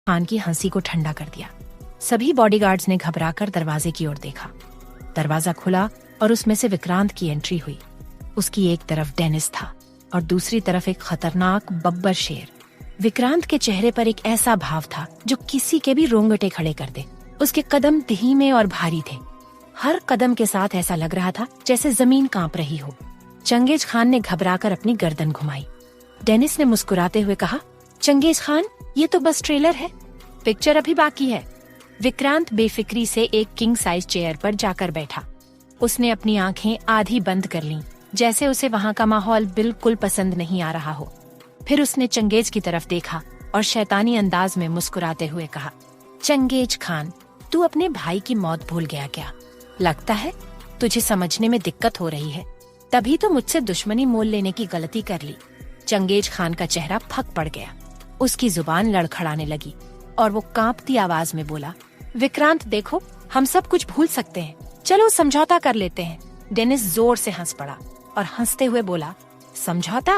खान की हंसी को ठंडा कर दिया। सभी बॉडीगार्ड्स ने घबराकर दरवाजे की ओर देखा। दरवाजा खुला और उसमें से विक्रांत की एंट्री हुई। उसकी एक तरफ डेनिस था और दूसरी तरफ एक खतरनाक बब्बर शेर। विक्रांत के चेहरे पर एक ऐसा भाव था जो किसी के भी रोंगटे खड़े कर दे। उसके कदम धीमे और भारी थे। हर कदम के साथ ऐसा लग रहा था जैसे जमीन कांप रही हो। चंगेज खान ने घबराकर अपनी गर्दन घुमाई। डेनिस ने मुस्कुराते हुए कहा, चंगेज खान, ये तो बस ट्रेलर है, पिक्चर अभी बाकी है। विक्रांत बेफिक्री से एक किंग साइज चेयर पर जाकर बैठा। उसने अपनी आंखें आधी बंद कर लीं, जैसे उसे वहाँ का माहौल बिल्कुल पसंद नहीं आ रहा हो। फिर उसने चंगेज की तरफ देखा और शैतानी अंदाज में मुस्कुराते हुए कहा, चंगेज खान, तू अपने भाई की मौत भूल गया क्या? लगता है तुझे समझने में दिक्कत हो रही है, तभी तो मुझसे दुश्मनी मोल लेने की गलती कर ली। चंगेज खान का चेहरा फक पड़ गया। उसकी जुबान लड़खड़ाने लगी और वो कांपती आवाज में बोला, विक्रांत देखो, हम सब कुछ भूल सकते हैं, चलो समझौता कर लेते हैं। डेनिस जोर से हंस पड़ा और हंसते हुए बोला, समझौता?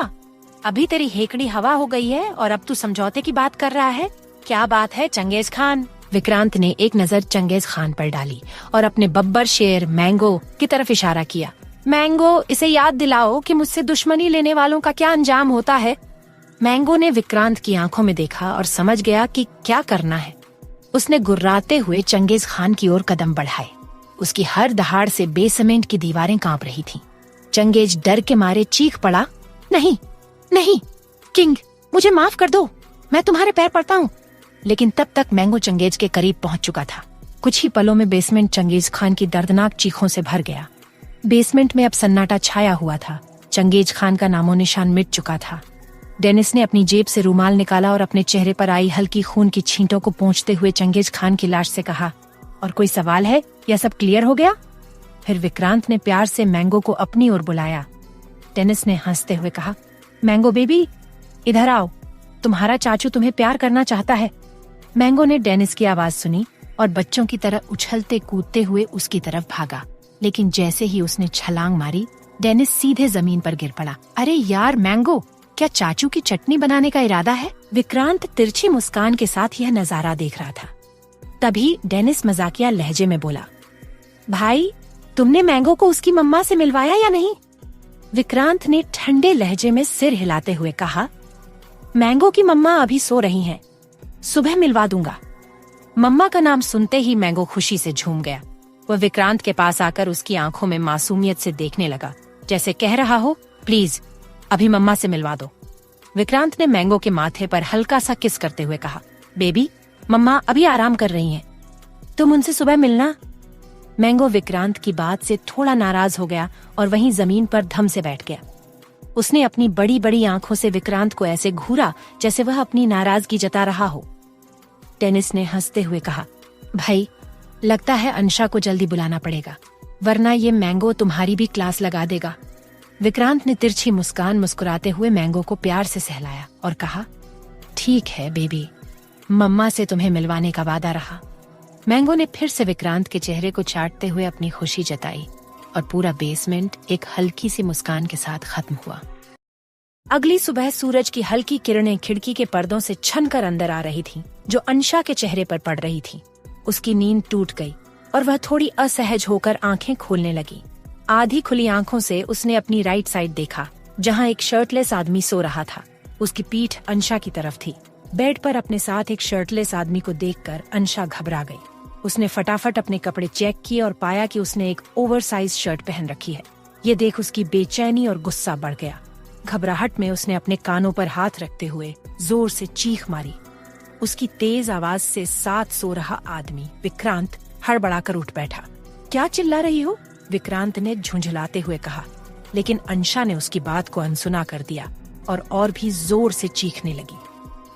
अभी तेरी हेकड़ी हवा हो गई है और अब तू समझौते की बात कर रहा है? क्या बात है चंगेज खान? विक्रांत ने एक नजर चंगेज खान पर डाली और अपने बब्बर शेर मैंगो की तरफ इशारा किया। मैंगो, इसे याद दिलाओ कि मुझसे दुश्मनी लेने वालों का क्या अंजाम होता है। मैंगो ने विक्रांत की आंखों में देखा और समझ गया कि क्या करना है। उसने गुर्राते हुए चंगेज खान की ओर कदम बढ़ाए। उसकी हर दहाड़ से बेसमेंट की दीवारें कांप रही थीं। चंगेज डर के मारे चीख पड़ा, नहीं नहीं किंग, मुझे माफ कर दो, मैं तुम्हारे पैर पड़ता हूँ। लेकिन तब तक मैंगो चंगेज के करीब पहुंच चुका था। कुछ ही पलों में बेसमेंट चंगेज खान की दर्दनाक चीखों से भर गया। बेसमेंट में अब सन्नाटा छाया हुआ था। चंगेज खान का नामो निशान मिट चुका था। डेनिस ने अपनी जेब से रूमाल निकाला और अपने चेहरे पर आई हल्की खून की छींटों को पोंछते हुए चंगेज खान की लाश से कहा, और कोई सवाल है या सब क्लियर हो गया? फिर विक्रांत ने प्यार से मैंगो को अपनी ओर बुलाया। डेनिस ने हंसते हुए कहा, मैंगो बेबी, इधर आओ, तुम्हारा चाचू तुम्हें प्यार करना चाहता है। मैंगो ने डेनिस की आवाज सुनी और बच्चों की तरह उछलते कूदते हुए उसकी तरफ भागा। लेकिन जैसे ही उसने छलांग मारी, डेनिस सीधे जमीन पर गिर पड़ा। अरे यार मैंगो, क्या चाचू की चटनी बनाने का इरादा है? विक्रांत तिरछी मुस्कान के साथ यह नजारा देख रहा था। तभी डेनिस मजाकिया लहजे में बोला, भाई, तुमने मैंगो को उसकी मम्मा से मिलवाया या नहीं? विक्रांत ने ठंडे लहजे में सिर हिलाते हुए कहा, मैंगो की मम्मा अभी सो रही हैं, सुबह मिलवा दूंगा। मम्मा का नाम सुनते ही मैंगो खुशी से झूम गया। वह विक्रांत के पास आकर उसकी आंखों में मासूमियत से देखने लगा, जैसे कह रहा हो, प्लीज अभी मम्मा से मिलवा दो। विक्रांत ने मैंगो के माथे पर हल्का सा किस करते हुए कहा, बेबी, मम्मा अभी आराम कर रही हैं, तुम उनसे सुबह मिलना। मैंगो विक्रांत की बात से थोड़ा नाराज हो गया और वहीं जमीन पर धम से बैठ गया। उसने अपनी बड़ी बड़ी आंखों से विक्रांत को ऐसे घूरा जैसे वह अपनी नाराजगी जता रहा हो। डेनिस ने हंसते हुए कहा, भाई, लगता है अंशा को जल्दी बुलाना पड़ेगा, वरना ये मैंगो तुम्हारी भी क्लास लगा देगा। विक्रांत ने तिरछी मुस्कान मुस्कुराते हुए मैंगो को प्यार से सहलाया और कहा, ठीक है बेबी, मम्मा से तुम्हें मिलवाने का वादा रहा। मैंगो ने फिर से विक्रांत के चेहरे को चाटते हुए अपनी खुशी जताई और पूरा बेसमेंट एक हल्की सी मुस्कान के साथ खत्म हुआ। अगली सुबह सूरज की हल्की किरणें खिड़की के पर्दों से छनकर अंदर आ रही थीं, जो अंशा के चेहरे पर पड़ रही थीं। उसकी नींद टूट गई और वह थोड़ी असहज होकर आंखें खोलने लगी। आधी खुली आंखों से उसने अपनी राइट साइड देखा, जहां एक शर्टलेस आदमी सो रहा था। उसकी पीठ अंशा की तरफ थी। बेड पर अपने साथ एक शर्टलेस आदमी को देखकर अंशा घबरा गई। उसने फटाफट अपने कपड़े चेक किए और पाया कि उसने एक ओवरसाइज शर्ट पहन रखी है। ये देख उसकी बेचैनी और गुस्सा बढ़ गया। घबराहट में उसने अपने कानों पर हाथ रखते हुए जोर से चीख मारी। उसकी तेज आवाज से साथ सो रहा आदमी विक्रांत हड़बड़ाकर उठ बैठा। क्या चिल्ला रही हो? विक्रांत ने झुंझलाते हुए कहा, लेकिन अंशा ने उसकी बात को अनसुना कर दिया और भी जोर से चीखने लगी।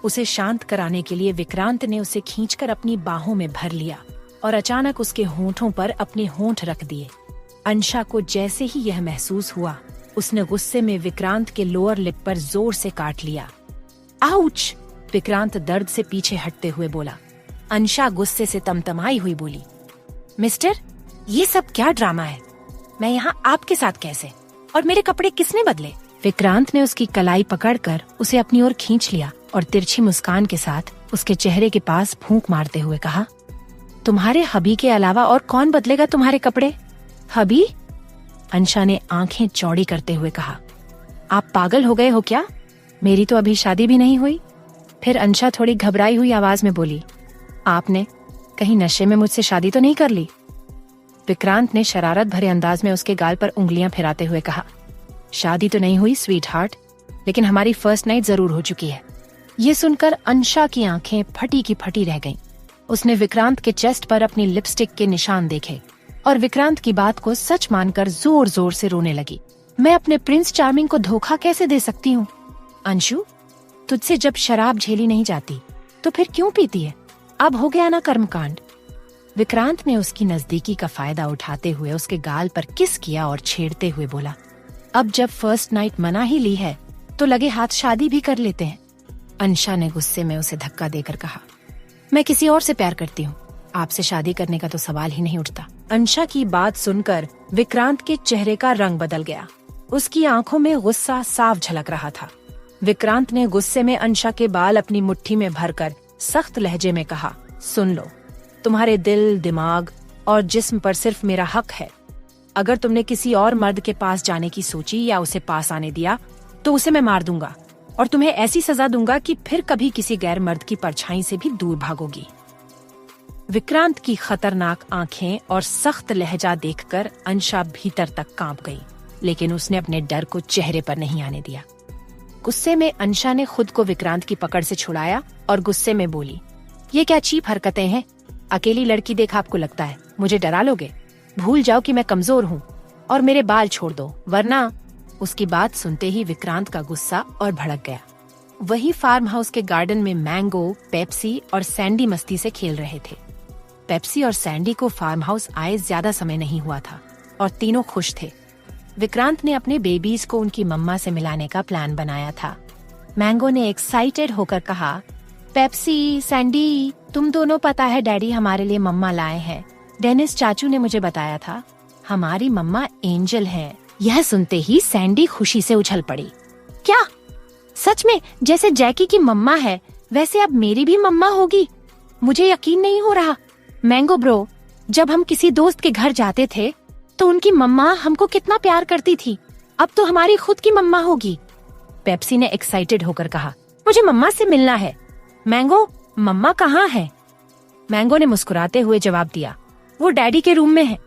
उसे शांत कराने के लिए विक्रांत ने उसे खींचकर अपनी बाहों में भर लिया और अचानक उसके होंठों पर अपने होंठ रख दिए। अंशा को जैसे ही यह महसूस हुआ, उसने गुस्से में विक्रांत के लोअर लिप पर जोर से काट लिया। आउच! विक्रांत दर्द से पीछे हटते हुए बोला। अंशा गुस्से से तमतमाई हुई बोली, मिस्टर, ये सब क्या ड्रामा है? मैं यहाँ आपके साथ कैसे? और मेरे कपड़े किसने बदले? विक्रांत ने उसकी कलाई पकड़कर उसे अपनी ओर खींच लिया और तिरछी मुस्कान के साथ उसके चेहरे के पास फूंक मारते हुए कहा, तुम्हारे हबी के अलावा और कौन बदलेगा तुम्हारे कपड़े? हबी? अंशा ने आंखें चौड़ी करते हुए कहा, आप पागल हो गए हो क्या? मेरी तो अभी शादी भी नहीं हुई। फिर अंशा थोड़ी घबराई हुई आवाज में बोली, आपने कहीं नशे में मुझसे शादी तो नहीं कर ली? विक्रांत ने शरारत भरे अंदाज में उसके गाल पर उंगलियां फिराते हुए कहा, शादी तो नहीं हुई स्वीट हार्ट, लेकिन हमारी फर्स्ट नाइट जरूर हो चुकी है। ये सुनकर अंशा की आंखें फटी की फटी रह गईं। उसने विक्रांत के चेस्ट पर अपनी लिपस्टिक के निशान देखे और विक्रांत की बात को सच मानकर जोर जोर से रोने लगी। मैं अपने प्रिंस चार्मिंग को धोखा कैसे दे सकती हूँ? अंशु, तुझसे जब शराब झेली नहीं जाती तो फिर क्यों पीती है? अब हो गया ना कर्मकांड। विक्रांत ने उसकी नजदीकी का फायदा उठाते हुए उसके गाल पर किस किया और छेड़ते हुए बोला, अब जब फर्स्ट नाइट मना ही ली है तो लगे हाथ शादी भी कर लेते हैं। अंशा ने गुस्से में उसे धक्का देकर कहा, मैं किसी और से प्यार करती हूँ, आपसे शादी करने का तो सवाल ही नहीं उठता। अंशा की बात सुनकर विक्रांत के चेहरे का रंग बदल गया। उसकी आंखों में गुस्सा साफ झलक रहा था। विक्रांत ने गुस्से में अंशा के बाल अपनी मुट्ठी में भरकर सख्त लहजे में कहा, सुन लो, तुम्हारे दिल, दिमाग और जिस्म पर सिर्फ मेरा हक है। अगर तुमने किसी और मर्द के पास जाने की सोची या उसे पास आने दिया तो उसे मैं मार दूंगा और तुम्हें ऐसी सजा दूंगा कि फिर कभी किसी गैर मर्द की परछाई से भी दूर भागोगी। विक्रांत की खतरनाक आंखें और सख्त लहजा देखकर अंशा भीतर तक कांप गई, लेकिन उसने अपने डर को चेहरे पर नहीं आने दिया। गुस्से में अंशा ने खुद को विक्रांत की पकड़ से छुड़ाया और गुस्से में बोली, ये क्या चीप हरकतें हैं? अकेली लड़की देख आपको लगता है मुझे डरा लोगे? भूल जाओ कि मैं कमजोर हूँ और मेरे बाल छोड़ दो, वरना। उसकी बात सुनते ही विक्रांत का गुस्सा और भड़क गया। वही फार्म हाउस के गार्डन में मैंगो, पेप्सी और सैंडी मस्ती से खेल रहे थे। पेप्सी और सैंडी को फार्म हाउस आए ज्यादा समय नहीं हुआ था और तीनों खुश थे। विक्रांत ने अपने बेबीज को उनकी मम्मा से मिलाने का प्लान बनाया था। मैंगो ने एक्साइटेड होकर कहा, पेप्सी, सैंडी, तुम दोनों पता है डैडी हमारे लिए मम्मा लाए हैं। डेनिस चाचू ने मुझे बताया था, हमारी मम्मा एंजल है। यह सुनते ही सैंडी खुशी से उछल पड़ी, क्या सच में? जैसे जैकी की मम्मा है वैसे अब मेरी भी मम्मा होगी? मुझे यकीन नहीं हो रहा। मैंगो ब्रो, जब हम किसी दोस्त के घर जाते थे तो उनकी मम्मा हमको कितना प्यार करती थी, अब तो हमारी खुद की मम्मा होगी। पेप्सी ने एक्साइटेड होकर कहा, मुझे मम्मा से मिलना है। मैंगो, मम्मा कहाँ है? मैंगो ने मुस्कुराते हुए जवाब दिया, वो डैडी के रूम में है।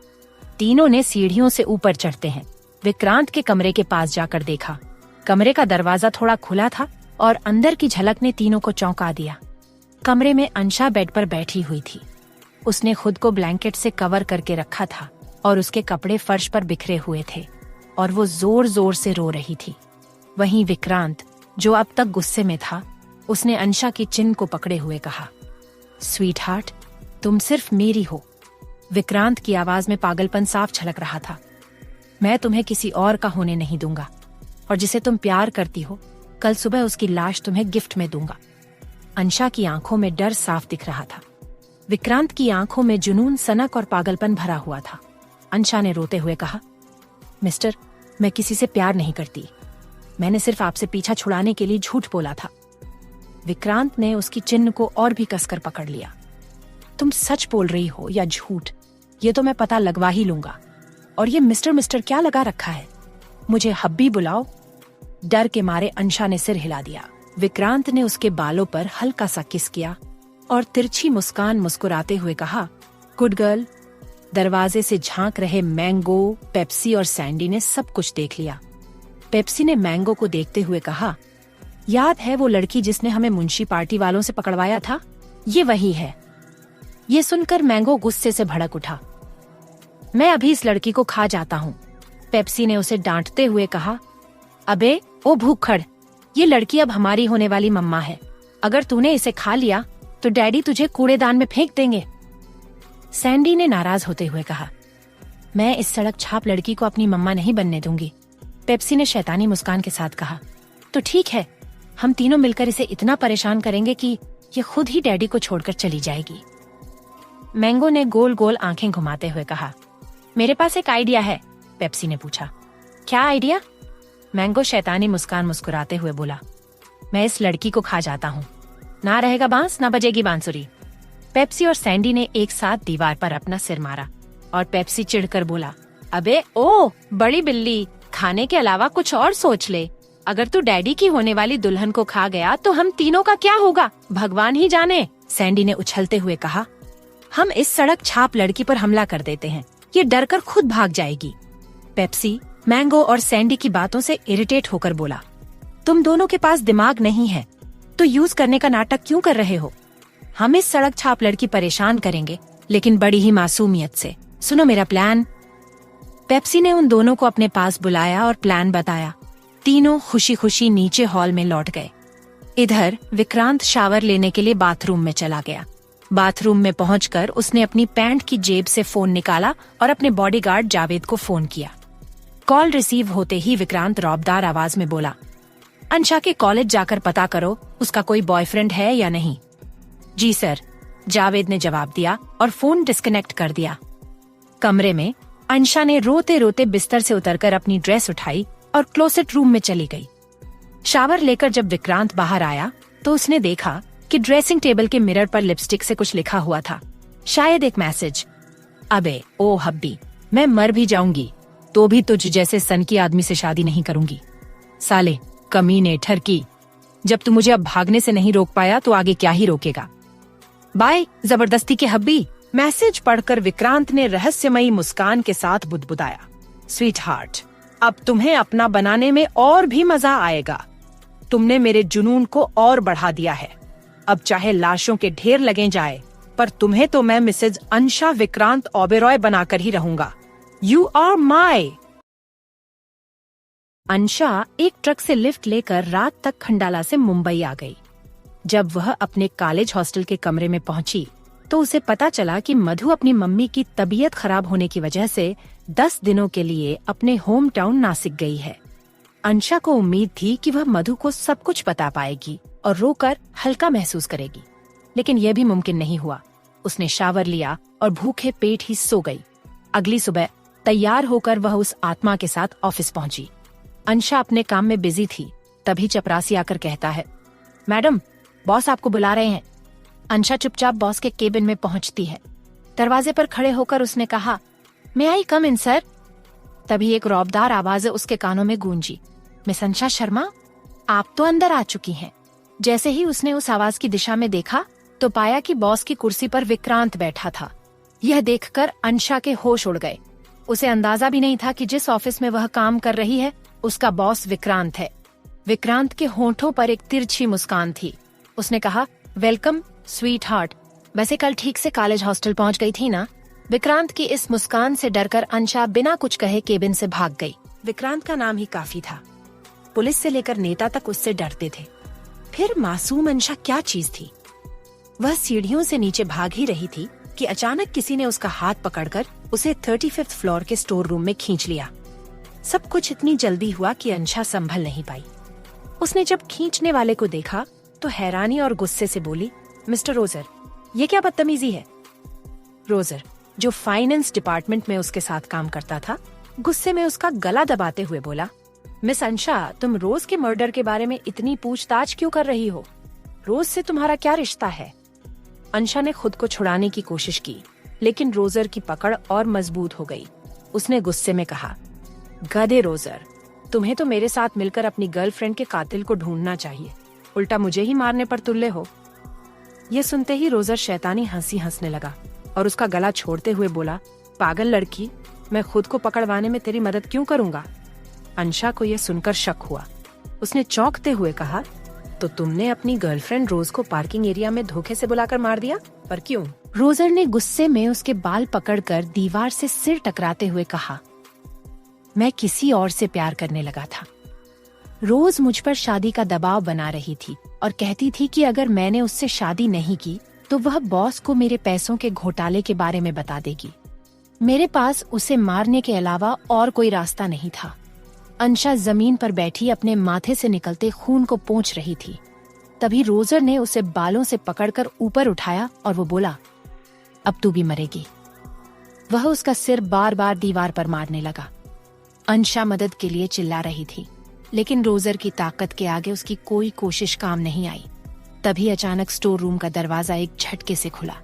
तीनों ने सीढ़ियों से ऊपर चढ़ते हैं विक्रांत के कमरे के पास जाकर देखा। कमरे का दरवाजा थोड़ा खुला था और अंदर की झलक ने तीनों को चौंका दिया। कमरे में अंशा बेड पर बैठी हुई थी। उसने खुद को ब्लैंकेट से कवर करके रखा था और उसके कपड़े फर्श पर बिखरे हुए थे और वो जोर जोर से रो रही थी। वहीं विक्रांत, जो अब तक गुस्से में था, उसने अंशा की चिन को पकड़े हुए कहा, स्वीट हार्ट, तुम सिर्फ मेरी हो। विक्रांत की आवाज में पागलपन साफ झलक रहा था। मैं तुम्हें किसी और का होने नहीं दूंगा और जिसे तुम प्यार करती हो, कल सुबह उसकी लाश तुम्हें गिफ्ट में दूंगा। अंशा की आंखों में डर साफ दिख रहा था। विक्रांत की आंखों में जुनून, सनक और पागलपन भरा हुआ था। अंशा ने रोते हुए कहा, मिस्टर, मैं किसी से प्यार नहीं करती। मैंने सिर्फ आपसे पीछा छुड़ाने के लिए झूठ बोला था। विक्रांत ने उसकी चिन्ह को और भी कसकर पकड़ लिया। तुम सच बोल रही हो या झूठ, ये तो मैं पता लगवा ही लूंगा। और ये मिस्टर मिस्टर क्या लगा रखा है? मुझे हब्बी बुलाओ। डर के मारे अंशा ने सिर हिला दिया। विक्रांत ने उसके बालों पर हल्का सा किस किया और तिरछी मुस्कान मुस्कुराते हुए कहा, गुड गर्ल। दरवाजे से झांक रहे मैंगो, पेप्सी और सैंडी ने सब कुछ देख लिया। पेप्सी ने मैंगो को देखते हुए कहा, याद है वो लड़की जिसने हमें मुंशी पार्टी वालों से पकड़वाया था? ये वही है। ये सुनकर मैंगो गुस्से से भड़क उठा, मैं अभी इस लड़की को खा जाता हूँ। पेप्सी ने उसे डांटते हुए कहा, अबे ओ भूखड़, ये लड़की अब हमारी होने वाली मम्मा है। अगर तूने इसे खा लिया तो डैडी तुझे कूड़ेदान में फेंक देंगे। सैंडी ने नाराज होते हुए कहा, मैं इस सड़क छाप लड़की को अपनी मम्मा नहीं बनने दूंगी। पेप्सी ने शैतानी मुस्कान के साथ कहा, तो ठीक है, हम तीनों मिलकर इसे इतना परेशान करेंगे कि ये खुद ही डैडी को छोड़कर चली जाएगी। मैंगो ने गोल गोल आंखें घुमाते हुए कहा, मेरे पास एक आइडिया है। पेप्सी ने पूछा, क्या आइडिया? मैंगो शैतानी मुस्कान मुस्कुराते हुए बोला, मैं इस लड़की को खा जाता हूँ। ना रहेगा बांस ना बजेगी बांसुरी। पेप्सी और सैंडी ने एक साथ दीवार पर अपना सिर मारा और पेप्सी चिढ़कर बोला, अबे ओ बड़ी बिल्ली, खाने के अलावा कुछ और सोच ले। अगर तू डैडी की होने वाली दुल्हन को खा गया तो हम तीनों का क्या होगा, भगवान ही जाने। सैंडी ने उछलते हुए कहा, हम इस सड़क छाप लड़की पर हमला कर देते हैं, ये डर कर खुद भाग जाएगी। पेप्सी मैंगो और सैंडी की बातों से इरिटेट होकर बोला, तुम दोनों के पास दिमाग नहीं है तो यूज करने का नाटक क्यों कर रहे हो? हम इस सड़क छाप लड़की परेशान करेंगे, लेकिन बड़ी ही मासूमियत से। सुनो मेरा प्लान। पेप्सी ने उन दोनों को अपने पास बुलाया और प्लान बताया। तीनों खुशी खुशी नीचे हॉल में लौट गए। इधर विक्रांत शावर लेने के लिए बाथरूम में चला गया। बाथरूम में पहुंचकर उसने अपनी पैंट की जेब से फोन निकाला और अपने बॉडीगार्ड जावेद को फोन किया। कॉल रिसीव होते ही विक्रांत रौबदार आवाज में बोला, अंशा के कॉलेज जाकर पता करो उसका कोई बॉयफ्रेंड है या नहीं। जी सर, जावेद ने जवाब दिया और फोन डिस्कनेक्ट कर दिया। कमरे में अंशा ने रोते रोते बिस्तर से उतरकर अपनी ड्रेस उठाई और क्लोसेट रूम में चली गई। शावर लेकर जब विक्रांत बाहर आया तो उसने देखा कि ड्रेसिंग टेबल के मिरर पर लिपस्टिक से कुछ लिखा हुआ था, शायद एक मैसेज। अबे ओ हब्बी, मैं मर भी जाऊंगी तो भी तुझ जैसे सन की आदमी से शादी नहीं करूंगी। साले कमीने ठरकी, जब तू मुझे अब भागने से नहीं रोक पाया तो आगे क्या ही रोकेगा। बाय जबरदस्ती के हब्बी। मैसेज पढ़कर विक्रांत ने रहस्यमयी मुस्कान के साथ बुदबुदाया, स्वीट हार्ट, अब तुम्हें अपना बनाने में और भी मजा आएगा। तुमने मेरे जुनून को और बढ़ा दिया है। अब चाहे लाशों के ढेर लगे जाए, पर तुम्हें तो मैं मिसेज अंशा विक्रांत ओबेरॉय बनाकर ही रहूंगा। You are my. अंशा एक ट्रक से लिफ्ट लेकर रात तक खंडाला से मुंबई आ गई। जब वह अपने कॉलेज हॉस्टल के कमरे में पहुंची तो उसे पता चला कि मधु अपनी मम्मी की तबीयत खराब होने की वजह से 10 दिनों के लिए अपने होम टाउन नासिक गई है। अंशा को उम्मीद थी कि वह मधु को सब कुछ बता पाएगी और रोकर हल्का महसूस करेगी, लेकिन यह भी मुमकिन नहीं हुआ। उसने शावर लिया और भूखे पेट ही सो गई। अगली सुबह तैयार होकर वह उस आत्मा के साथ ऑफिस पहुंची। अंशा अपने काम में बिजी थी, तभी चपरासी आकर कहता है, मैडम बॉस आपको बुला रहे हैं। अंशा चुपचाप बॉस के केबिन में पहुंचती है। दरवाजे पर खड़े होकर उसने कहा, मे आई कम इन सर। तभी एक रौबदार आवाज उसके कानों में गूंजी, मिस अंशा शर्मा, आप तो अंदर आ चुकी हैं। जैसे ही उसने उस आवाज की दिशा में देखा तो पाया कि बॉस की कुर्सी पर विक्रांत बैठा था। यह देखकर अंशा के होश उड़ गए। उसे अंदाजा भी नहीं था कि जिस ऑफिस में वह काम कर रही है उसका बॉस विक्रांत है। विक्रांत के होंठों पर एक तिरछी मुस्कान थी। उसने कहा, वेलकम स्वीट हार्ट, वैसे कल ठीक से कॉलेज हॉस्टल पहुंच गई थी ना? विक्रांत की इस मुस्कान से डरकर अंशा बिना कुछ कहे केबिन से भाग गई। विक्रांत का नाम ही काफी था। पुलिस से लेकर नेता तक उससे डरते थे। फिर मासूम अंशा क्या चीज थी? वह सीढ़ियों से नीचे भाग ही रही थी कि अचानक किसी ने उसका हाथ पकड़कर उसे 35th फ्लोर के स्टोर रूम में खींच लिया। सब कुछ इतनी जल्दी हुआ कि अंशा संभल नहीं पाई। उसने जब खींचने वाले को देखा तो हैरानी और गुस्से से बोली, मिस्टर रोजर, ये क्या बदतमीजी है? रोजर, जो फाइनेंस डिपार्टमेंट में उसके साथ काम करता था, गुस्से में उसका गला दबाते हुए बोला, मिस अंशा, तुम रोज के मर्डर के बारे में इतनी पूछताछ क्यों कर रही हो? रोज से तुम्हारा क्या रिश्ता है? अंशा ने खुद को छुड़ाने की कोशिश की, लेकिन रोजर की पकड़ और मजबूत हो गई। उसने गुस्से में कहा, गधे रोजर, तुम्हें तो मेरे साथ मिलकर अपनी गर्लफ्रेंड के कातिल को ढूंढना चाहिए, उल्टा मुझे ही मारने पर तुल्ले हो। ये सुनते ही रोजर शैतानी हंसी हंसने लगा और उसका गला छोड़ते हुए बोला, पागल लड़की, मैं खुद को पकड़वाने में तेरी मदद क्यों करूंगा? अंशा को यह सुनकर शक हुआ। उसने चौंकते हुए कहा, तो तुमने अपनी गर्लफ्रेंड रोज को पार्किंग एरिया में धोखे से बुलाकर मार दिया, पर क्यों? रोजर ने गुस्से में उसके बाल पकड़कर दीवार से सिर टकराते हुए कहा, मैं किसी और से प्यार करने लगा था। रोज मुझ पर शादी का दबाव बना रही थी और कहती थी कि अगर मैंने उससे शादी नहीं की तो वह बॉस को मेरे पैसों के घोटाले के बारे में बता देगी। मेरे पास उसे मारने के अलावा और कोई रास्ता नहीं था। अंशा जमीन पर बैठी अपने माथे से निकलते खून को पोंछ रही थी। तभी रोजर ने उसे बालों से पकड़कर ऊपर उठाया और वो बोला, अब तू भी मरेगी। वह उसका सिर बार बार दीवार पर मारने लगा। अंशा मदद के लिए चिल्ला रही थी, लेकिन रोजर की ताकत के आगे उसकी कोई कोशिश काम नहीं आई। तभी अचानक स्टोर रूम का दरवाजा एक झटके से खुला।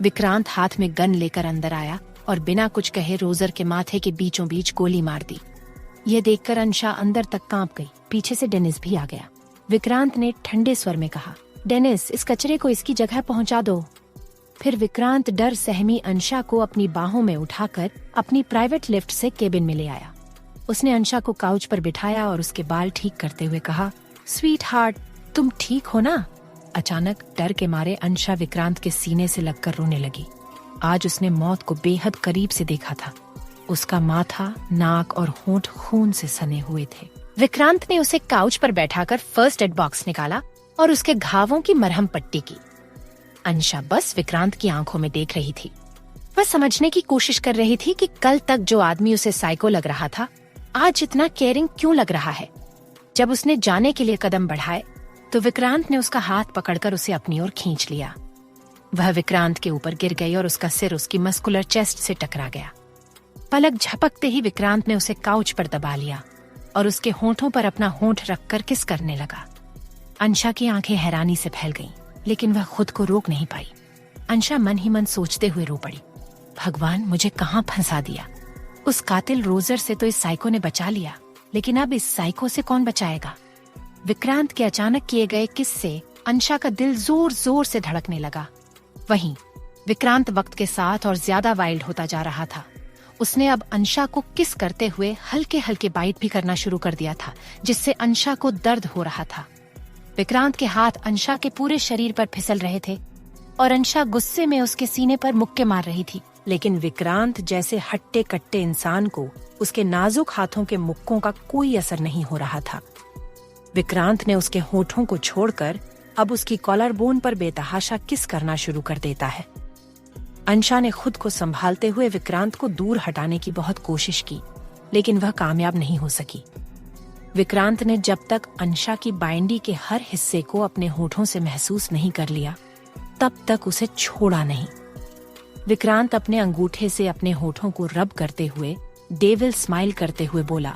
विक्रांत हाथ में गन लेकर अंदर आया और बिना कुछ कहे रोजर के माथे के बीचों बीच गोली मार दी। यह देखकर अंशा अंदर तक कांप गई। पीछे से डेनिस भी आ गया। विक्रांत ने ठंडे स्वर में कहा, डेनिस, इस कचरे को इसकी जगह पहुंचा दो। फिर विक्रांत डर सहमी अंशा को अपनी बाहों में उठाकर अपनी प्राइवेट लिफ्ट से केबिन में ले आया। उसने अंशा को काउच पर बिठाया और उसके बाल ठीक करते हुए कहा, स्वीट हार्ट, तुम ठीक हो ना? अचानक डर के मारे अंशा विक्रांत के सीने से लगकर रोने लगी। आज उसने मौत को बेहद करीब से देखा था। उसका माथा, नाक और होंठ खून से सने हुए थे। विक्रांत ने उसे काउच पर बैठाकर फर्स्ट एड बॉक्स निकाला और उसके घावों की मरहम पट्टी की। अंशा बस विक्रांत की आंखों में देख रही थी। वह समझने की कोशिश कर रही थी कि कल तक जो आदमी उसे साइको लग रहा था, आज इतना केयरिंग क्यों लग रहा है। जब उसने जाने के लिए कदम बढ़ाए तो विक्रांत ने उसका हाथ पकड़कर उसे अपनी ओर खींच लिया। वह विक्रांत के ऊपर गिर गई और उसका सिर उसकी मस्कुलर चेस्ट से टकरा गया। पलक झपकते ही विक्रांत ने उसे काउच पर दबा लिया और उसके होंठों पर अपना होंठ रखकर किस करने लगा। अंशा की आंखें हैरानी से फैल गईं, लेकिन वह खुद को रोक नहीं पाई। अंशा मन ही मन सोचते हुए रो पड़ी, भगवान, मुझे कहाँ फंसा दिया। उस कातिल रोजर से तो इस साइको ने बचा लिया, लेकिन अब इस साइको से कौन बचाएगा। विक्रांत के अचानक किए गए किस से अंशा का दिल जोर जोर से धड़कने लगा। वहीं विक्रांत वक्त के साथ और ज्यादा वाइल्ड होता जा रहा था। उसने अब अंशा को किस करते हुए हल्के हल्के बाइट भी करना शुरू कर दिया था, जिससे अंशा को दर्द हो रहा था। विक्रांत के हाथ अंशा के पूरे शरीर पर फिसल रहे थे और अंशा गुस्से में उसके सीने पर मुक्के मार रही थी, लेकिन विक्रांत जैसे हट्टे कट्टे इंसान को उसके नाजुक हाथों के मुक्कों का कोई असर नहीं हो रहा था। विक्रांत ने उसके होठों को छोड़कर अब उसकी कॉलर बोन पर बेतहाशा किस करना शुरू कर देता है। अंशा ने खुद को संभालते हुए विक्रांत को दूर हटाने की बहुत कोशिश की, लेकिन वह कामयाब नहीं हो सकी। विक्रांत ने जब तक अंशा की बाइंडी के हर हिस्से को अपने होठों से महसूस नहीं कर लिया, तब तक उसे छोड़ा नहीं। विक्रांत अपने अंगूठे से अपने होठों को रब करते हुए डेविल स्माइल करते हुए बोला,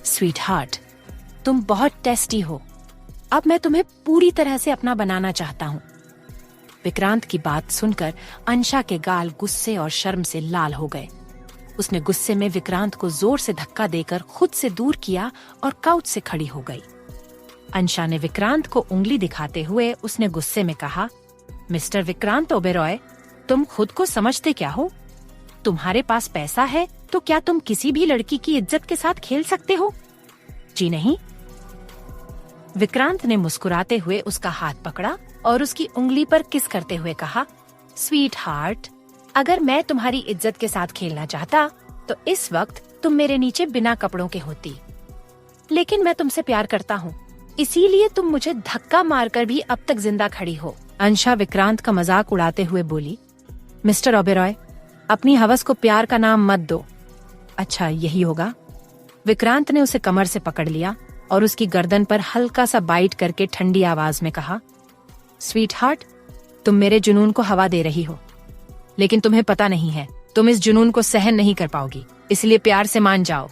स्वीट हार्ट, तुम बहुत टेस्टी हो। अब मैं तुम्हें पूरी तरह से अपना बनाना चाहता हूँ। विक्रांत की बात सुनकर अंशा के गाल गुस्से और शर्म से लाल हो गए। उसने गुस्से में विक्रांत को जोर से धक्का देकर खुद से दूर किया और काउच से खड़ी हो गई। अंशा ने विक्रांत को उंगली दिखाते हुए उसने गुस्से में कहा, मिस्टर विक्रांत ओबेरॉय, तुम खुद को समझते क्या हो? तुम्हारे पास पैसा है तो क्या तुम किसी भी लड़की की इज्जत के साथ खेल सकते हो? जी नहीं। विक्रांत ने मुस्कुराते हुए उसका हाथ पकड़ा और उसकी उंगली पर किस करते हुए कहा, स्वीट हार्ट, अगर मैं तुम्हारी इज्जत के साथ खेलना चाहता तो इस वक्त तुम मेरे नीचे बिना कपड़ों के होती। लेकिन मैं तुमसे प्यार करता हूँ, इसीलिए तुम मुझे धक्का मारकर भी अब तक जिंदा खड़ी हो। अंशा विक्रांत का मजाक उड़ाते हुए बोली, मिस्टर ओबेरॉय, अपनी हवस को प्यार का नाम मत दो। अच्छा, यही होगा। विक्रांत ने उसे कमर से पकड़ लिया और उसकी गर्दन पर हल्का सा बाइट करके ठंडी आवाज में कहा, स्वीट हार्ट, तुम मेरे जुनून को हवा दे रही हो, लेकिन तुम्हें पता नहीं है तुम इस जुनून को सहन नहीं कर पाओगी, इसलिए प्यार से मान जाओ।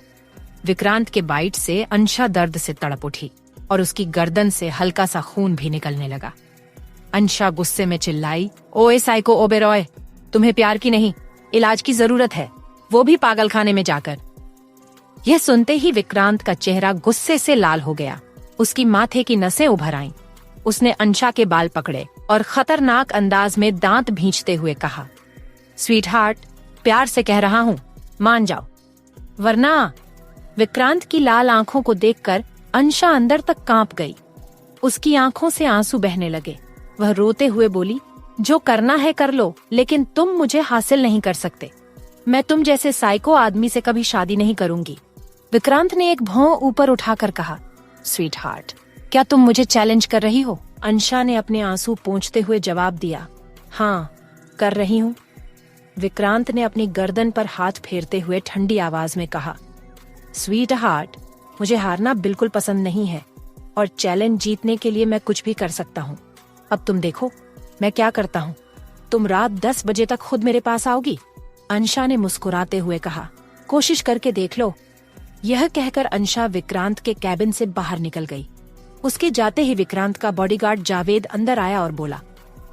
विक्रांत के बाइट से अंशा दर्द से तड़प उठी और उसकी गर्दन से हल्का सा खून भी निकलने लगा। अंशा गुस्से में चिल्लाई, ओए साइको ओबेरॉय, तुम्हें प्यार की नहीं, इलाज की जरूरत है, वो भी पागलखाने में जाकर। यह सुनते ही विक्रांत का चेहरा गुस्से से लाल हो गया। उसकी माथे की नसें उभर आईं। उसने अंशा के बाल पकड़े और खतरनाक अंदाज में दांत भींचते हुए कहा, स्वीट हार्ट, प्यार से कह रहा हूँ, मान जाओ, वरना। विक्रांत की लाल आंखों को देखकर अंशा अंदर तक कांप गई। उसकी आंखों से आंसू बहने लगे। वह रोते हुए बोली, जो करना है कर लो, लेकिन तुम मुझे हासिल नहीं कर सकते। मैं तुम जैसे साइको आदमी से कभी शादी नहीं करूंगी। विक्रांत ने एक भौं ऊपर उठाकर कहा, स्वीट हार्ट, क्या तुम मुझे चैलेंज कर रही हो? अंशा ने अपने आंसू पोंछते हुए जवाब दिया, हाँ, कर रही हूँ। विक्रांत ने अपनी गर्दन पर हाथ फेरते हुए ठंडी आवाज में कहा, स्वीट हार्ट, मुझे हारना बिल्कुल पसंद नहीं है और चैलेंज जीतने के लिए मैं कुछ भी कर सकता हूँ। अब तुम देखो मैं क्या करता हूँ। तुम रात 10 बजे तक खुद मेरे पास आओगी? अंशा ने मुस्कुराते हुए कहा, कोशिश करके देख लो। यह कहकर अंशा विक्रांत के कैबिन से बाहर निकल गई। उसके जाते ही विक्रांत का बॉडीगार्ड जावेद अंदर आया और बोला,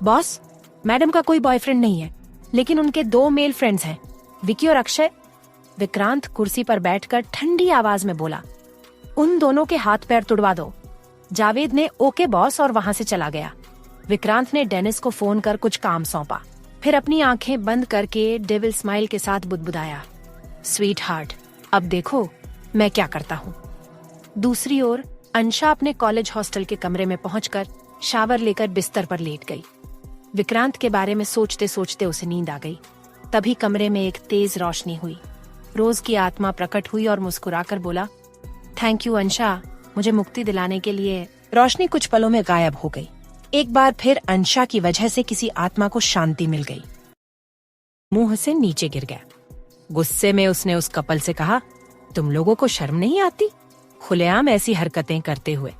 बॉस, मैडम का कोई बॉयफ्रेंड नहीं है, लेकिन उनके 2 मेल फ्रेंड्स हैं, विकी और अक्षय। विक्रांत कुर्सी पर बैठकर ठंडी आवाज में बोला, उन दोनों के हाथ पैर तुड़वा दो। जावेद ने ओके बॉस और वहां से चला गया। विक्रांत ने डेनिस को फोन कर कुछ काम सौंपा, फिर अपनी आंखें बंद करके डेविल स्माइल के साथ बुदबुदाया, स्वीट हार्ट, अब देखो मैं क्या करता हूँ। दूसरी ओर अंशा अपने कॉलेज हॉस्टल के कमरे में पहुंचकर शावर लेकर बिस्तर पर लेट गई। विक्रांत के बारे में सोचते सोचते उसे नींद आ गई। तभी कमरे में एक तेज रोशनी हुई। रोज की आत्मा प्रकट हुई और मुस्कुराकर बोला, थैंक यू अंशा, मुझे मुक्ति दिलाने के लिए। रोशनी कुछ पलों में गायब हो गई। एक बार फिर अंशा की वजह से किसी आत्मा को शांति मिल गई। मुंह से नीचे गिर गया। गुस्से में उसने उस कपल से कहा, तुम लोगों को शर्म नहीं आती खुलेआम ऐसी हरकतें करते हुए?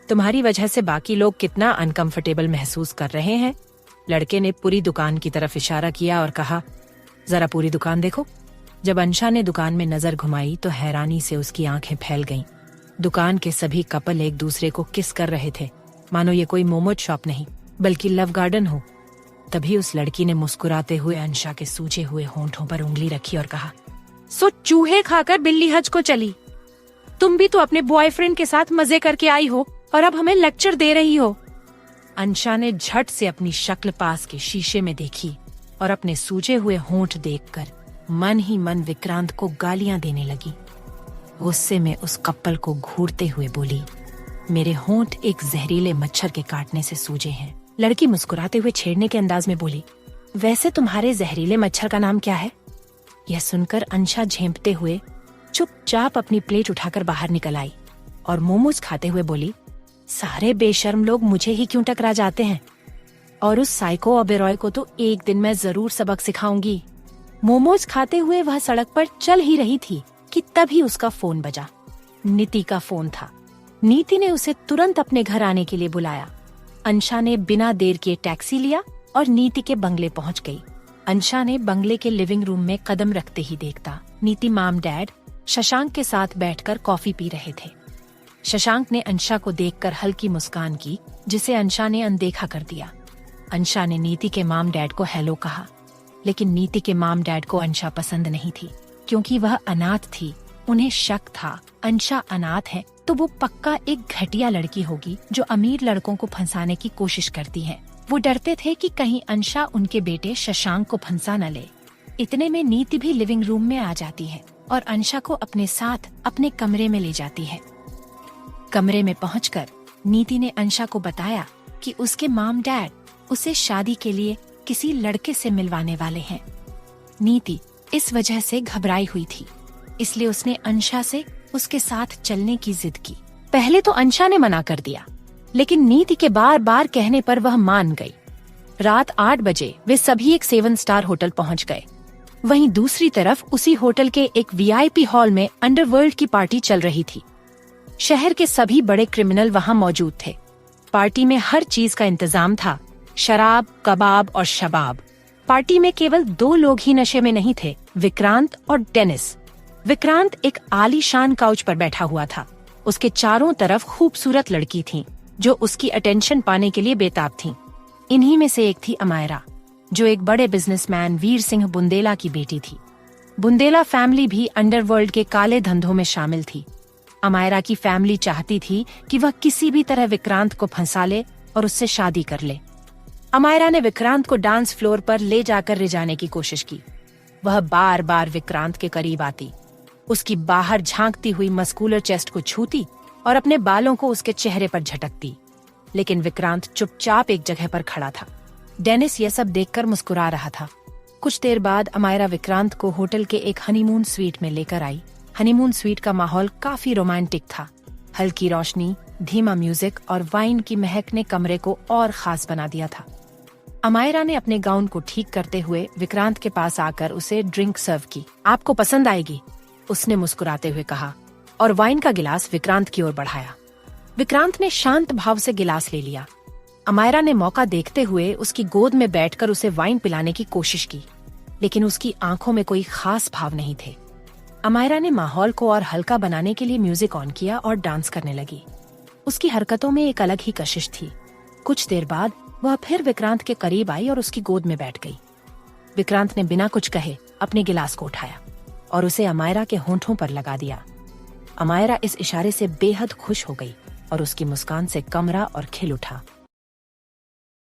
तुम्हारी वजह से बाकी लोग कितना अनकंफर्टेबल महसूस कर रहे हैं। लड़के ने पूरी दुकान की तरफ इशारा किया और कहा, जरा पूरी दुकान देखो। जब अंशा ने दुकान में नजर घुमाई तो हैरानी से उसकी आंखें फैल गईं। दुकान के सभी कपल एक दूसरे को किस कर रहे थे, मानो ये कोई मोमोज शॉप नहीं बल्कि लव गार्डन हो। तभी उस लड़की ने मुस्कुराते हुए अंशा के सूजे हुए होंठों पर उंगली रखी और कहा, सो चूहे खाकर बिल्ली हज को चली। तुम भी तो अपने बॉयफ्रेंड के साथ मजे करके आई हो और अब हमें लेक्चर दे रही हो। अंशा ने झट से अपनी शक्ल पास के शीशे में देखी और अपने सूजे हुए होंठ देखकर मन ही मन विक्रांत को गालियां देने लगी। गुस्से में उस कपल को घूरते हुए बोली, मेरे होंठ एक जहरीले मच्छर के काटने से सूजे हैं। लड़की मुस्कुराते हुए छेड़ने के अंदाज में बोली, वैसे तुम्हारे जहरीले मच्छर का नाम क्या है? यह सुनकर अंशा झेंपते हुए चुपचाप अपनी प्लेट उठाकर बाहर निकल आई और मोमोज खाते हुए बोली, सारे बेशर्म लोग मुझे ही क्यों टकरा जाते हैं, और उस साइको ओबेरॉय को तो एक दिन मैं जरूर सबक सिखाऊंगी। मोमोज खाते हुए वह सड़क पर चल ही रही थी कि तभी उसका फोन बजा। नीति का फोन था। नीति ने उसे तुरंत अपने घर आने के लिए बुलाया। अंशा ने बिना देर किए टैक्सी लिया और नीति के बंगले पहुंच गई। अंशा ने बंगले के लिविंग रूम में कदम रखते ही देखता नीति मॉम डैड शशांक के साथ बैठकर कॉफी पी रहे थे। शशांक ने अंशा को देखकर हल्की मुस्कान की, जिसे अंशा ने अनदेखा कर दिया। अंशा ने नीति के मॉम डैड को हेलो कहा, लेकिन नीति के मॉम डैड को अंशा पसंद नहीं थी, क्योंकि वह अनाथ थी। उन्हें शक था, अंशा अनाथ है तो वो पक्का एक घटिया लड़की होगी जो अमीर लड़कों को फंसाने की कोशिश करती है। वो डरते थे कि कहीं अंशा उनके बेटे शशांक को फंसा न ले। इतने में नीति भी लिविंग रूम में आ जाती है और अंशा को अपने साथ अपने कमरे में ले जाती है। कमरे में पहुंचकर नीति ने अंशा को बताया कि उसके मॉम डैड उसे शादी के लिए किसी लड़के से मिलवाने वाले हैं। नीति इस वजह से घबराई हुई थी, इसलिए उसने अंशा से उसके साथ चलने की जिद की। पहले तो अंशा ने मना कर दिया, लेकिन नीति के बार बार कहने पर वह मान गई। रात 8 बजे वे सभी एक 7 स्टार होटल पहुंच गए। वहीं दूसरी तरफ उसी होटल के एक वीआईपी हॉल में अंडरवर्ल्ड की पार्टी चल रही थी। शहर के सभी बड़े क्रिमिनल वहां मौजूद थे। पार्टी में हर चीज का इंतजाम था, शराब, कबाब और शबाब। पार्टी में केवल 2 लोग ही नशे में नहीं थे, विक्रांत और डेनिस। विक्रांत एक आलीशान काउच पर बैठा हुआ था। उसके चारों तरफ खूबसूरत लड़की थीं, जो उसकी अटेंशन पाने के लिए बेताब थीं। इन्हीं में से एक थी अमायरा, जो एक बड़े बिजनेसमैन वीर सिंह बुंदेला की बेटी थी। बुंदेला फैमिली भी अंडरवर्ल्ड के काले धंधों में शामिल थी। अमायरा की फैमिली चाहती थी कि वह किसी भी तरह विक्रांत को फंसा ले और उससे शादी कर ले। अमायरा ने विक्रांत को डांस फ्लोर पर ले जाकर रिझाने की कोशिश की। वह बार बार विक्रांत के करीब आती, उसकी बाहर झांकती हुई मस्कुलर चेस्ट को छूती और अपने बालों को उसके चेहरे पर झटकती, लेकिन विक्रांत चुपचाप एक जगह पर खड़ा था। डेनिस यह सब देखकर मुस्कुरा रहा था। कुछ देर बाद अमायरा विक्रांत को होटल के एक हनीमून स्वीट में लेकर आई। हनीमून स्वीट का माहौल काफी रोमांटिक था। हल्की रोशनी, धीमा म्यूजिक और वाइन की महक ने कमरे को और खास बना दिया था। अमायरा ने अपने गाउन को ठीक करते हुए विक्रांत के पास आकर उसे ड्रिंक सर्व की। आपको पसंद आएगी, उसने मुस्कुराते हुए कहा और वाइन का गिलास विक्रांत की ओर बढ़ाया। विक्रांत ने शांत भाव से गिलास ले लिया। अमायरा ने मौका देखते हुए उसकी गोद में बैठकर उसे वाइन पिलाने की कोशिश की, लेकिन उसकी आंखों में कोई खास भाव नहीं थे। अमायरा ने माहौल को और हल्का बनाने के लिए म्यूजिक ऑन किया और डांस करने लगी। उसकी हरकतों में एक अलग ही कशिश थी। कुछ देर बाद वह फिर विक्रांत के करीब आई और उसकी गोद में बैठ गई। विक्रांत ने बिना कुछ कहे अपने गिलास को उठाया और उसे अमायरा के होंठों पर लगा दिया। अमायरा इस इशारे से बेहद खुश हो गई और उसकी मुस्कान से कमरा और खिल उठा।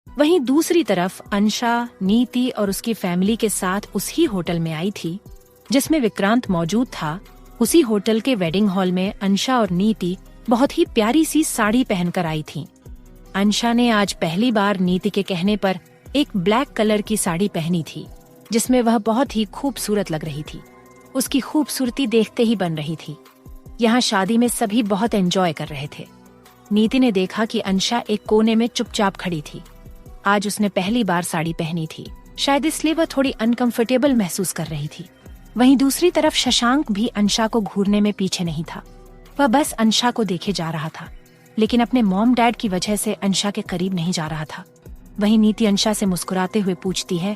वहीं दूसरी तरफ अंशा, नीति और उसकी फैमिली के साथ उसी होटल में आई थी जिसमें विक्रांत मौजूद था। उसी होटल के वेडिंग हॉल में अंशा और नीति बहुत ही प्यारी सी साड़ी पहनकर आई थीं। अंशा ने आज पहली बार नीति के कहने पर एक ब्लैक कलर की साड़ी पहनी थी जिसमें वह बहुत ही खूबसूरत लग रही थी। उसकी खूबसूरती देखते ही बन रही थी। यहाँ शादी में सभी बहुत एंजॉय कर रहे थे। नीति ने देखा कि अंशा एक कोने में चुपचाप खड़ी थी। आज उसने पहली बार साड़ी पहनी थी, शायद इसलिए वह थोड़ी अनकंफर्टेबल महसूस कर रही थी। वहीं दूसरी तरफ शशांक भी अंशा को घूरने में पीछे नहीं था। वह बस अंशा को देखे जा रहा था, लेकिन अपने मॉम डैड की वजह से अंशा के करीब नहीं जा रहा था। वहीं नीति अंशा से मुस्कुराते हुए पूछती है,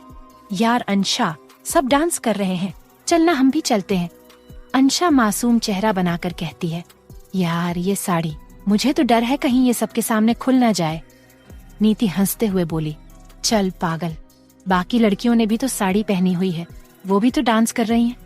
यार अंशा, सब डांस कर रहे हैं, चलना हम भी चलते हैं। अंशा मासूम चेहरा बनाकर कहती है, यार ये साड़ी, मुझे तो डर है कहीं ये सबके सामने खुल ना जाए। नीति हंसते हुए बोली, चल पागल, बाकी लड़कियों ने भी तो साड़ी पहनी हुई है, वो भी तो डांस कर रही हैं।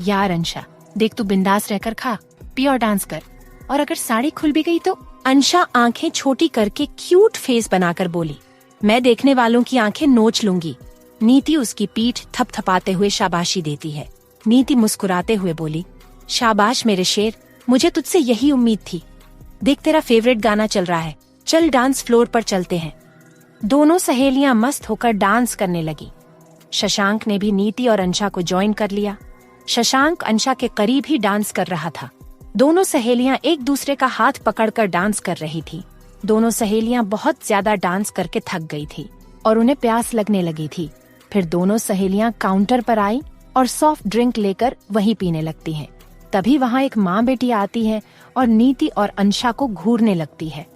यार अंशा, देख तू बिंदास रहकर खा पी और डांस कर, और अगर साड़ी खुल भी गई तो। अंशा आंखें छोटी करके क्यूट फेस बनाकर बोली, मैं देखने वालों की आंखें नोच लूंगी। नीति उसकी पीठ थपथपाते हुए शाबाशी देती है। नीति मुस्कुराते हुए बोली, शाबाश मेरे शेर, मुझे तुझसे यही उम्मीद थी। देख तेरा फेवरेट गाना चल रहा है, चल डांस फ्लोर पर चलते हैं। दोनों सहेलियां मस्त होकर डांस करने लगी। शशांक ने भी नीति और अंशा को ज्वाइन कर लिया। शशांक अंशा के करीब ही डांस कर रहा था। दोनों सहेलियां एक दूसरे का हाथ पकड़कर डांस कर रही थी। दोनों सहेलियां बहुत ज्यादा डांस करके थक गई थी और उन्हें प्यास लगने लगी थी। फिर दोनों सहेलियां काउंटर पर आई और सॉफ्ट ड्रिंक लेकर वहीं पीने लगती हैं। तभी वहां एक माँ बेटी आती है और नीति और अंशा को घूरने लगती है।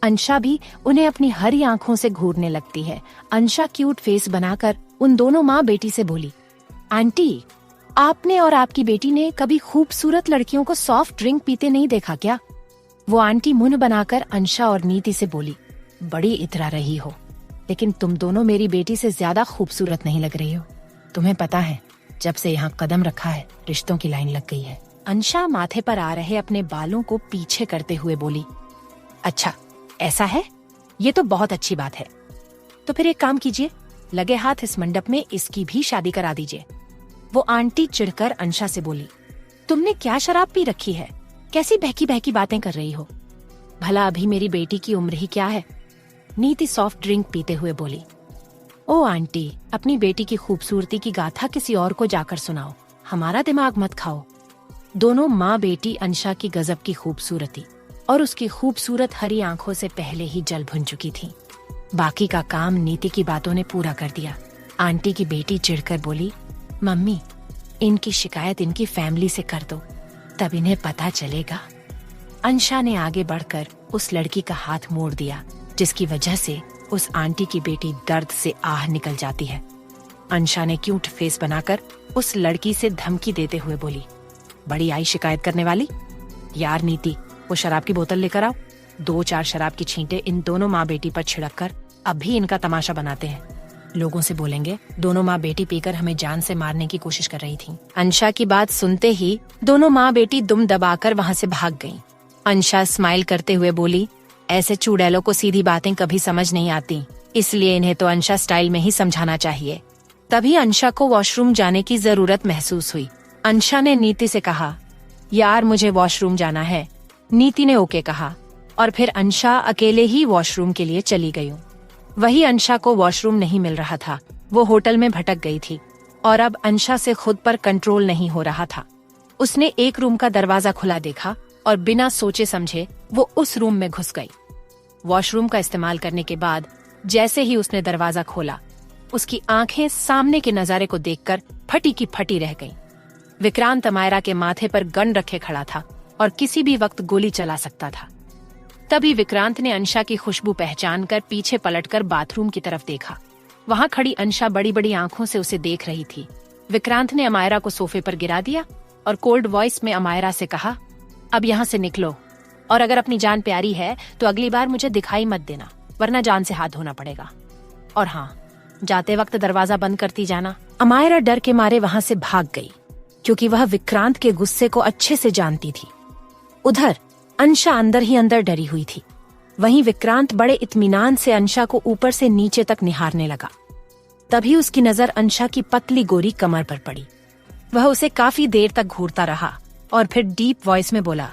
अंशा भी उन्हें अपनी हरी आंखों से घूरने लगती है। अंशा क्यूट फेस बनाकर उन दोनों माँ बेटी से बोली, आंटी, आपने और आपकी बेटी ने कभी खूबसूरत लड़कियों को सॉफ्ट ड्रिंक पीते नहीं देखा क्या? वो आंटी मुंह बनाकर अंशा और नीति से बोली, बड़ी इतरा रही हो, लेकिन तुम दोनों मेरी बेटी से ज्यादा खूबसूरत नहीं लग रही हो। तुम्हें पता है, जब से यहाँ कदम रखा है रिश्तों की लाइन लग गई है। अंशा माथे पर आ रहे अपने बालों को पीछे करते हुए बोली, अच्छा ऐसा है, ये तो बहुत अच्छी बात है। तो फिर एक काम कीजिए, लगे हाथ इस मंडप में इसकी भी शादी करा दीजिए। वो आंटी चिढ़कर अंशा से बोली, तुमने क्या शराब पी रखी है? कैसी बहकी बहकी बातें कर रही हो? भला अभी मेरी बेटी की उम्र ही क्या है? नीति सॉफ्ट ड्रिंक पीते हुए बोली, ओ आंटी, अपनी बेटी की खूबसूरती की गाथा किसी और को जाकर सुनाओ, हमारा दिमाग मत खाओ। दोनों माँ बेटी अंशा की गजब की खूबसूरती और उसकी खूबसूरत हरी आंखों से पहले ही जल भुन चुकी थी। बाकी का काम नीति की बातों ने पूरा कर दिया। आंटी की बेटी चिढ़कर बोली, मम्मी, इनकी शिकायत इनकी फैमिली से कर दो, तब इन्हें पता चलेगा। अंशा ने आगे बढ़कर उस लड़की का हाथ मोड़ दिया, जिसकी वजह से उस आंटी की बेटी दर्द से आह निकल जाती है। अंशा ने क्यूट फेस बनाकर उस लड़की से धमकी देते हुए बोली, बड़ी आई शिकायत करने वाली। यार नीति, वो शराब की बोतल लेकर आओ। 2-4 शराब की छींटे इन दोनों माँ बेटी पर छिड़ककर अब भी इनका तमाशा बनाते हैं। लोगों से बोलेंगे दोनों माँ बेटी पीकर हमें जान से मारने की कोशिश कर रही थी। अंशा की बात सुनते ही दोनों माँ बेटी दुम दबाकर वहाँ से भाग गईं। अंशा स्माइल करते हुए बोली, ऐसे चुड़ैलों को सीधी बातें कभी समझ नहीं आती, इसलिए इन्हें तो अंशा स्टाइल में ही समझाना चाहिए। तभी अंशा को वॉशरूम जाने की जरूरत महसूस हुई। अंशा ने नीति से कहा, यार मुझे वॉशरूम जाना है। नीति ने ओके कहा और फिर अंशा अकेले ही वॉशरूम के लिए चली गई। वही अंशा को वॉशरूम नहीं मिल रहा था। वो होटल में भटक गई थी और अब अंशा से खुद पर कंट्रोल नहीं हो रहा था। उसने एक रूम का दरवाजा खुला देखा और बिना सोचे समझे वो उस रूम में घुस गई। वॉशरूम का इस्तेमाल करने के बाद जैसे ही उसने दरवाजा खोला, उसकी आंखें सामने के नजारे को देखकर फटी की फटी रह गईं। विक्रांत अमायरा के माथे पर गन रखे खड़ा था और किसी भी वक्त गोली चला सकता था। तभी विक्रांत ने अंशा की खुशबू पहचानकर पीछे पलटकर बाथरूम की तरफ देखा। वहां खड़ी अंशा बड़ी बड़ी आंखों से उसे देख रही थी। विक्रांत ने अमायरा को सोफे पर गिरा दिया और कोल्ड वॉइस में अमायरा से कहा, अब यहाँ से निकलो। और अगर अपनी जान प्यारी है तो अगली बार मुझे दिखाई मत देना, वरना जान से हाथ धोना पड़ेगा। और हाँ, जाते वक्त दरवाजा बंद करती जाना। अमायरा डर के मारे वहां से भाग गई, क्योंकि वह विक्रांत के गुस्से को अच्छे से जानती थी। उधर अंशा अंदर ही अंदर डरी हुई थी। वहीं विक्रांत बड़े इत्मीनान से अंशा को ऊपर से नीचे तक निहारने लगा। तभी उसकी नजर अंशा की पतली गोरी कमर पर पड़ी। वह उसे काफी देर तक घूरता रहा और फिर डीप वॉइस में बोला,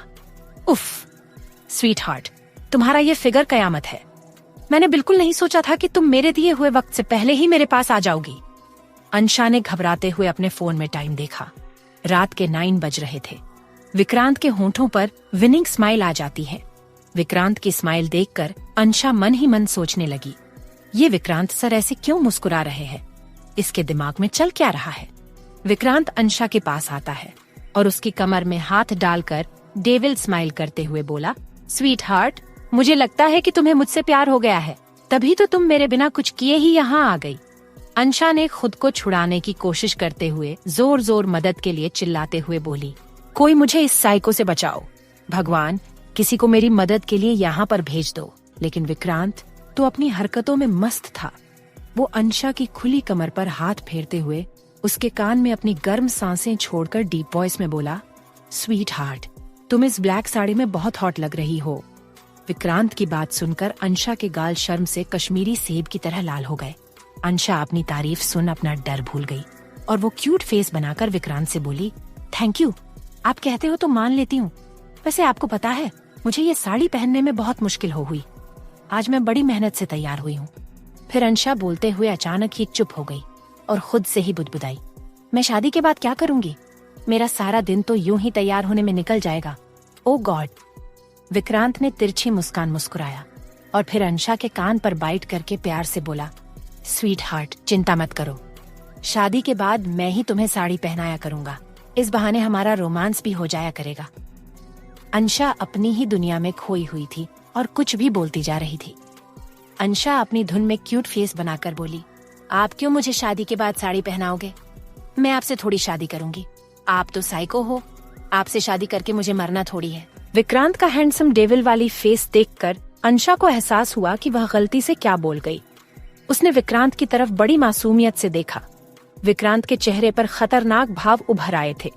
उफ स्वीट हार्ट, तुम्हारा ये फिगर कयामत है। मैंने बिल्कुल नहीं सोचा था कि तुम मेरे दिए हुए वक्त से पहले ही मेरे पास आ जाओगी। अंशा ने घबराते हुए अपने फोन में टाइम देखा। रात के 9 बज रहे थे। विक्रांत के होंठों पर विनिंग स्माइल आ जाती है। विक्रांत की स्माइल देखकर अंशा मन ही मन सोचने लगी, ये विक्रांत सर ऐसे क्यों मुस्कुरा रहे हैं? इसके दिमाग में चल क्या रहा है? विक्रांत अंशा के पास आता है और उसकी कमर में हाथ डालकर डेविल स्माइल करते हुए बोला, स्वीट हार्ट, मुझे लगता है कि तुम्हें मुझसे प्यार हो गया है, तभी तो तुम मेरे बिना कुछ किए ही यहाँ आ गई। अंशा ने खुद को छुड़ाने की कोशिश करते हुए जोर जोर मदद के लिए चिल्लाते हुए बोली, कोई मुझे इस साइको से बचाओ, भगवान किसी को मेरी मदद के लिए यहाँ पर भेज दो। लेकिन विक्रांत तो अपनी हरकतों में मस्त था। वो अंशा की खुली कमर पर हाथ फेरते हुए उसके कान में अपनी गर्म सांसें छोड़कर डीप वॉइस में बोला, स्वीट हार्ट, तुम इस ब्लैक साड़ी में बहुत हॉट लग रही हो। विक्रांत की बात सुनकर अंशा के गाल शर्म से कश्मीरी सेब की तरह लाल हो गए। अंशा अपनी तारीफ सुन अपना डर भूल गई और वो क्यूट फेस बनाकर विक्रांत से बोली, थैंक यू, आप कहते हो तो मान लेती हूँ। वैसे आपको पता है, मुझे ये साड़ी पहनने में बहुत मुश्किल हुई। आज मैं बड़ी मेहनत से तैयार हुई हूँ। फिर अंशा बोलते हुए अचानक ही चुप हो गई और खुद से ही बुदबुदाई, मैं शादी के बाद क्या करूंगी? मेरा सारा दिन तो यूं ही तैयार होने में निकल जाएगा। ओ गॉड। विक्रांत ने तिरछी मुस्कान मुस्कुराया और फिर अंशा के कान पर बाइट करके प्यार से बोला, स्वीट हार्ट, चिंता मत करो, शादी के बाद मैं ही तुम्हें साड़ी पहनाया करूंगा। इस बहाने हमारा रोमांस भी हो जाया करेगा। अंशा अपनी ही दुनिया में खोई हुई थी और कुछ भी बोलती जा रही थी। अंशा अपनी धुन में क्यूट फेस बनाकर बोली, आप क्यों मुझे शादी के बाद साड़ी पहनाओगे? मैं आपसे थोड़ी शादी करूंगी, आप तो साइको हो, आपसे शादी करके मुझे मरना थोड़ी है। विक्रांत का हैंडसम डेविल वाली फेस देखकर अंशा को एहसास हुआ कि वह गलती से क्या बोल गई। उसने विक्रांत की तरफ बड़ी मासूमियत से देखा। विक्रांत के चेहरे पर खतरनाक भाव उभर आए थे।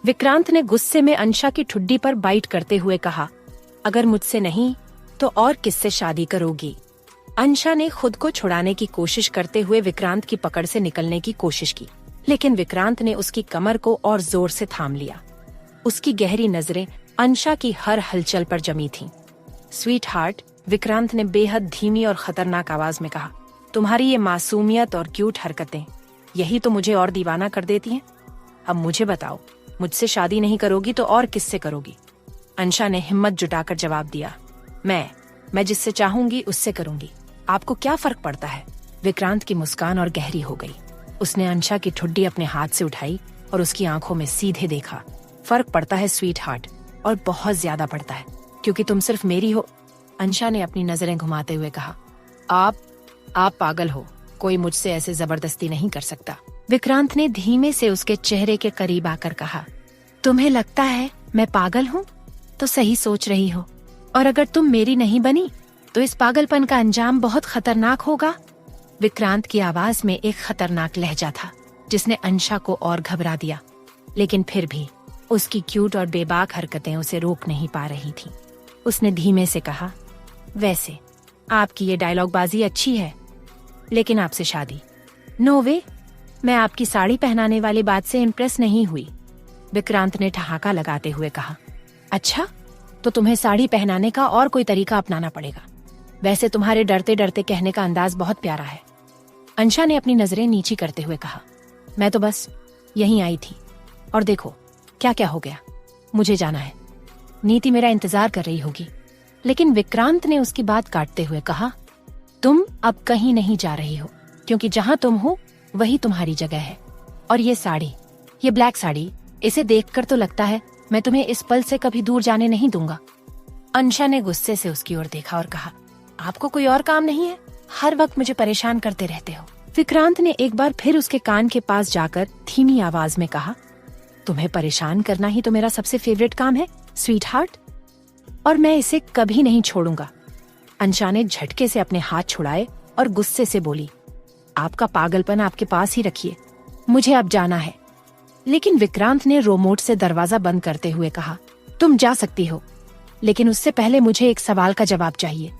विक्रांत ने गुस्से में अंशा की ठुड्डी पर बाइट करते हुए कहा, अगर मुझसे नहीं तो और किससे शादी करोगी? अंशा ने खुद को छुड़ाने की कोशिश करते हुए विक्रांत की पकड़ से निकलने की कोशिश की, लेकिन विक्रांत ने उसकी कमर को और जोर से थाम लिया। उसकी गहरी नजरें अंशा की हर हलचल पर जमी थीं। स्वीट हार्ट, विक्रांत ने बेहद धीमी और खतरनाक आवाज में कहा, तुम्हारी ये मासूमियत और क्यूट हरकतें यही तो मुझे और दीवाना कर देती हैं। अब मुझे बताओ, मुझसे शादी नहीं करोगी तो और किससे करोगी? अंशा ने हिम्मत जुटाकर जवाब दिया, मैं जिससे चाहूंगी उससे करूंगी, आपको क्या फर्क पड़ता है? विक्रांत की मुस्कान और गहरी हो गई। उसने अंशा की ठुड्डी अपने हाथ से उठाई और उसकी आंखों में सीधे देखा। फर्क पड़ता है स्वीट हार्ट, और बहुत ज्यादा पड़ता है, क्योंकि तुम सिर्फ मेरी हो। अंशा ने अपनी नजरें घुमाते हुए कहा, आप पागल हो, कोई मुझसे ऐसे जबरदस्ती नहीं कर सकता। विक्रांत ने धीमे से उसके चेहरे के करीब आकर कहा, तुम्हें लगता है मैं पागल हूँ? तो सही सोच रही हो, और अगर तुम मेरी नहीं बनी तो इस पागलपन का अंजाम बहुत खतरनाक होगा। विक्रांत की आवाज में एक खतरनाक लहजा था जिसने अंशा को और घबरा दिया, लेकिन फिर भी उसकी क्यूट और बेबाक हरकतें उसे रोक नहीं पा रही थीं। उसने धीमे से कहा, वैसे आपकी ये डायलॉग बाजी अच्छी है, लेकिन आपसे शादी नो वे। मैं आपकी साड़ी पहनाने वाली बात से इम्प्रेस नहीं हुई। विक्रांत ने ठहाका लगाते हुए कहा, अच्छा, तो तुम्हें साड़ी पहनाने का और कोई तरीका अपनाना पड़ेगा। वैसे तुम्हारे डरते डरते कहने का अंदाज बहुत प्यारा है। अंशा ने अपनी नजरें नीची करते हुए कहा, मैं तो बस यहीं आई थी, और देखो क्या क्या हो गया। मुझे जाना है, नीति मेरा इंतजार कर रही होगी। लेकिन विक्रांत ने उसकी बात काटते हुए कहा, तुम अब कहीं नहीं जा रही हो, क्योंकि जहाँ तुम हो वही तुम्हारी जगह है। और ये साड़ी, ये ब्लैक साड़ी, इसे देखकर तो लगता है मैं तुम्हें इस पल से कभी दूर जाने नहीं दूंगा। अंशा ने गुस्से से उसकी ओर देखा और कहा, आपको कोई और काम नहीं है? हर वक्त मुझे परेशान करते रहते हो। विक्रांत ने एक बार फिर उसके कान के पास जाकर धीमी आवाज में कहा, तुम्हें परेशान करना ही तो मेरा सबसे फेवरेट काम है स्वीट हार्ट। और मैं इसे कभी नहीं छोड़ूंगा। अंशा ने झटके से अपने हाथ छुड़ाए और गुस्से से बोली, आपका पागलपन आपके पास ही रखिए, मुझे अब जाना है। लेकिन विक्रांत ने रोमोट से दरवाजा बंद करते हुए कहा, तुम जा सकती हो, लेकिन उससे पहले मुझे एक सवाल का जवाब चाहिए।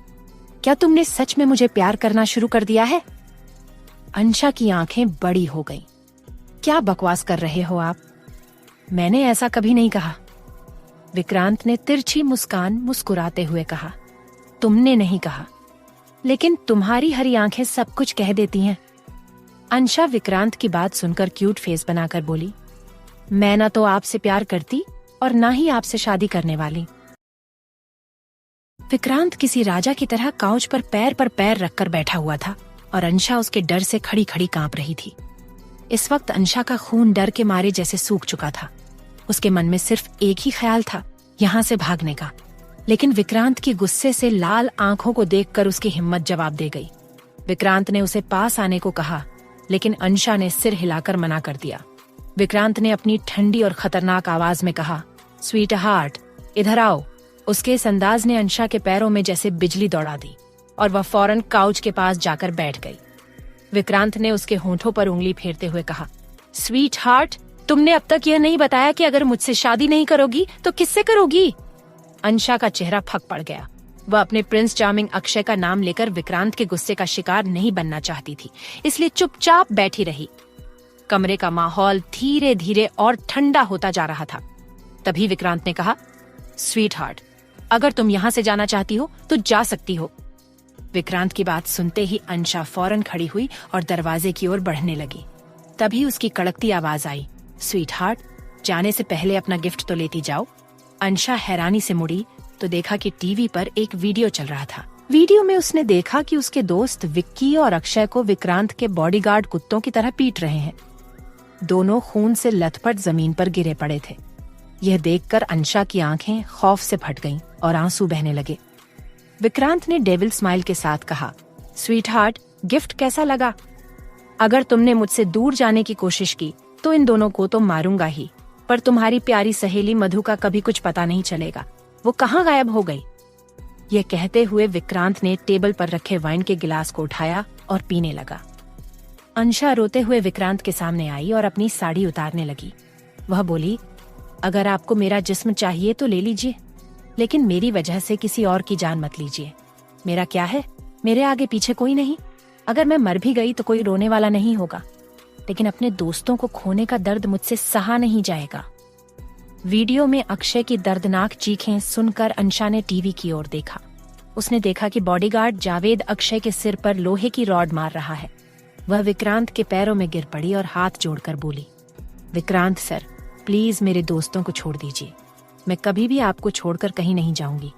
क्या तुमने सच में मुझे प्यार करना शुरू कर दिया है? अंशा की आंखें बड़ी हो गईं। क्या बकवास कर रहे हो आप? मैंने ऐसा कभी नहीं कहा। विक्रांत ने तिरछी मुस्कान मुस्कुराते हुए कहा, तुमने नहीं कहा, लेकिन तुम्हारी हरी आंखें सब कुछ कह देती हैं। अंशा विक्रांत की बात सुनकर क्यूट फेस बनाकर बोली, मैं ना तो आपसे प्यार करती और ना ही आपसे शादी करने वाली। विक्रांत किसी राजा की तरह काउच पर पैर रखकर बैठा हुआ था और अंशा उसके डर से खड़ी खड़ी कांप रही थी। इस वक्त अंशा का खून डर के मारे जैसे सूख चुका था। उसके मन में सिर्फ एक ही ख्याल था, यहाँ से भागने का। लेकिन विक्रांत की गुस्से से लाल आंखों को देखकर उसकी हिम्मत जवाब दे गई। विक्रांत ने उसे पास आने को कहा, लेकिन अंशा ने सिर हिलाकर मना कर दिया। विक्रांत ने अपनी ठंडी और खतरनाक आवाज में कहा, स्वीट हार्ट, इधर आओ। उसके इस अंदाज ने अंशा के पैरों में जैसे बिजली दौड़ा दी और वह फौरन काउच के पास जाकर बैठ गई। विक्रांत ने उसके होंठों पर उंगली फेरते हुए कहा, स्वीट हार्ट, तुमने अब तक यह नहीं बताया कि अगर मुझसे शादी नहीं करोगी तो किससे करोगी? अंशा का चेहरा फक पड़ गया। वह अपने प्रिंस चार्मिंग अक्षय का नाम लेकर विक्रांत के गुस्से का शिकार नहीं बनना चाहती थी, इसलिए चुपचाप बैठी रही। कमरे का माहौल धीरे धीरे और ठंडा होता जा रहा था। तभी विक्रांत ने कहा, स्वीट हार्ट, अगर तुम यहाँ से जाना चाहती हो तो जा सकती हो। विक्रांत की बात सुनते ही अंशा फौरन खड़ी हुई और दरवाजे की ओर बढ़ने लगी। तभी उसकी कड़कती आवाज आई, स्वीट हार्ट, जाने से पहले अपना गिफ्ट तो लेती जाओ। अंशा हैरानी से मुड़ी तो देखा कि टीवी पर एक वीडियो चल रहा था। वीडियो में उसने देखा कि उसके दोस्त विक्की और अक्षय को विक्रांत के बॉडीगार्ड कुत्तों की तरह पीट रहे हैं। दोनों खून से लथपथ जमीन पर गिरे पड़े थे। यह देखकर अंशा की आंखें खौफ से फट गईं और आंसू बहने लगे। विक्रांत ने डेविल स्माइल के साथ कहा, स्वीट हार्ट, गिफ्ट कैसा लगा? अगर तुमने मुझसे दूर जाने की कोशिश की तो इन दोनों को तो मारूंगा ही, पर तुम्हारी प्यारी सहेली मधु का कभी कुछ पता नहीं चलेगा। वो कहाँ गायब हो गई? यह कहते हुए विक्रांत ने टेबल पर रखे वाइन के गिलास को उठाया और पीने लगा। अंशा रोते हुए विक्रांत के सामने आई और अपनी साड़ी उतारने लगी। वह बोली, अगर आपको मेरा जिस्म चाहिए तो ले लीजिए, लेकिन मेरी वजह से किसी और की जान मत लीजिए। मेरा क्या है, मेरे आगे पीछे कोई नहीं। अगर मैं मर भी गई तो कोई रोने वाला नहीं होगा, लेकिन अपने दोस्तों को खोने का दर्द मुझसे सहा नहीं जाएगा। वीडियो में अक्षय की दर्दनाक चीखें सुनकर अंशा ने टीवी की ओर देखा। उसने देखा कि बॉडीगार्ड जावेद अक्षय के सिर पर लोहे की रॉड मार रहा है। वह विक्रांत के पैरों में गिर पड़ी और हाथ जोड़कर बोली, विक्रांत सर, प्लीज मेरे दोस्तों को छोड़ दीजिए। मैं कभी भी आपको छोड़कर कहीं नहीं जाऊंगी।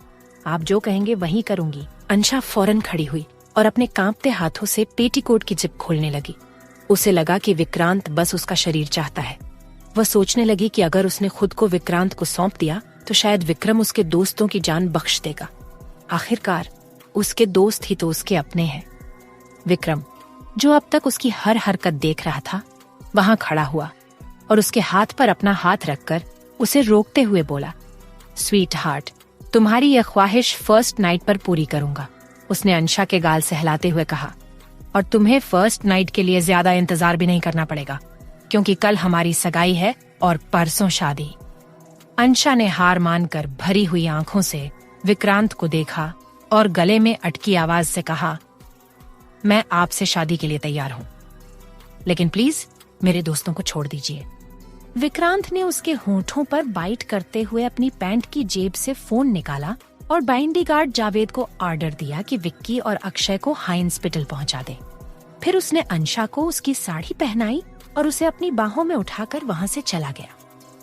आप जो कहेंगे वही करूंगी। अंशा फौरन खड़ी हुई और अपने कांपते हाथों से पेटीकोट की जिप खोलने लगी। उसे लगा कि विक्रांत बस उसका शरीर चाहता है। वह सोचने लगी कि अगर उसने खुद को विक्रांत को सौंप दिया तो शायद विक्रम उसके दोस्तों की जान बख्श देगा। आखिरकार उसके दोस्त ही तो उसके अपने हैं। विक्रम, जो अब तक उसकी हर हरकत देख रहा था, वहां खड़ा हुआ और उसके हाथ पर अपना हाथ रखकर उसे रोकते हुए बोला, स्वीट हार्ट, तुम्हारी यह ख्वाहिश फर्स्ट नाइट पर पूरी करूंगा। उसने अंशा के गाल सहलाते हुए कहा, और तुम्हें फर्स्ट नाइट के लिए ज्यादा इंतजार भी नहीं करना पड़ेगा, क्योंकि कल हमारी सगाई है और परसों शादी। अंशा ने हार मानकर भरी हुई आंखों से विक्रांत को देखा और गले में अटकी आवाज से कहा, मैं आपसे शादी के लिए तैयार हूं, लेकिन प्लीज मेरे दोस्तों को छोड़ दीजिए। विक्रांत ने उसके होठों पर बाइट करते हुए अपनी पैंट की जेब से फोन निकाला और बॉडीगार्ड जावेद को ऑर्डर दिया कि विक्की और अक्षय को हॉस्पिटल पहुंचा दे। फिर उसने अंशा को उसकी साड़ी पहनाई और उसे अपनी बाहों में उठाकर वहां से चला गया।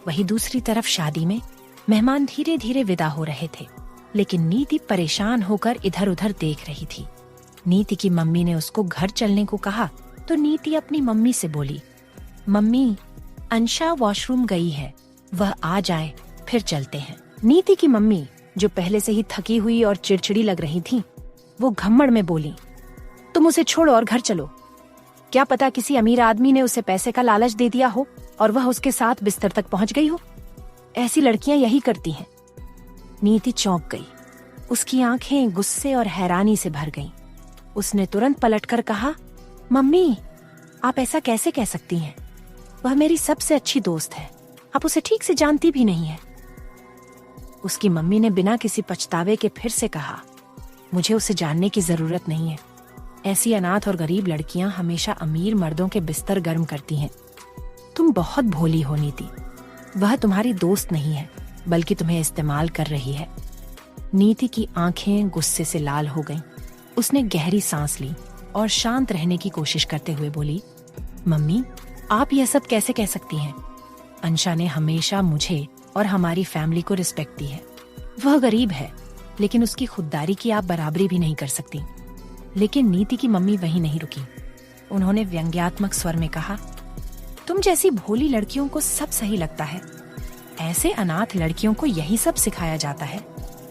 वहीं दूसरी तरफ शादी में मेहमान धीरे धीरे विदा हो रहे थे, लेकिन नीति परेशान होकर इधर उधर देख रही थी। नीति की मम्मी ने उसको घर चलने को कहा तो नीति अपनी मम्मी से बोली, मम्मी, अंशा वॉशरूम गई है, वह आ जाए फिर चलते हैं। नीति की मम्मी, जो पहले से ही थकी हुई और चिड़चिड़ी लग रही थी, वो घम्मड़ में बोली, तुम उसे छोड़ो और घर चलो। क्या पता किसी अमीर आदमी ने उसे पैसे का लालच दे दिया हो और वह उसके साथ बिस्तर तक पहुंच गई हो। ऐसी लड़कियां यही करती हैं। नीति चौंक गई। उसकी आंखें गुस्से और हैरानी से भर गईं। उसने तुरंत पलटकर कहा, मम्मी, आप ऐसा कैसे कह सकती हैं? वह मेरी सबसे अच्छी दोस्त है, आप उसे ठीक से जानती भी नहीं है। उसकी मम्मी ने बिना किसी पछतावे के फिर से कहा, मुझे उसे जानने की जरूरत नहीं है। ऐसी अनाथ और गरीब लड़कियां हमेशा अमीर मर्दों के बिस्तर गर्म करती हैं। तुम बहुत भोली हो नीति। वह तुम्हारी दोस्त नहीं है, बल्कि तुम्हें इस्तेमाल कर रही है। नीति की आंखें गुस्से से लाल हो गईं। उसने गहरी सांस ली और शांत रहने की कोशिश करते हुए बोली, मम्मी, आप यह सब कैसे कह सकती हैं? अंशा ने हमेशा मुझे और हमारी फैमिली को रिस्पेक्ट दी है। वह गरीब है, लेकिन उसकी खुददारी की आप बराबरी भी नहीं कर सकती। लेकिन नीति की मम्मी वहीं नहीं रुकी। उन्होंने व्यंग्यात्मक स्वर में कहा, तुम जैसी भोली लड़कियों को सब सही लगता है। ऐसे अनाथ लड़कियों को यही सब सिखाया जाता है,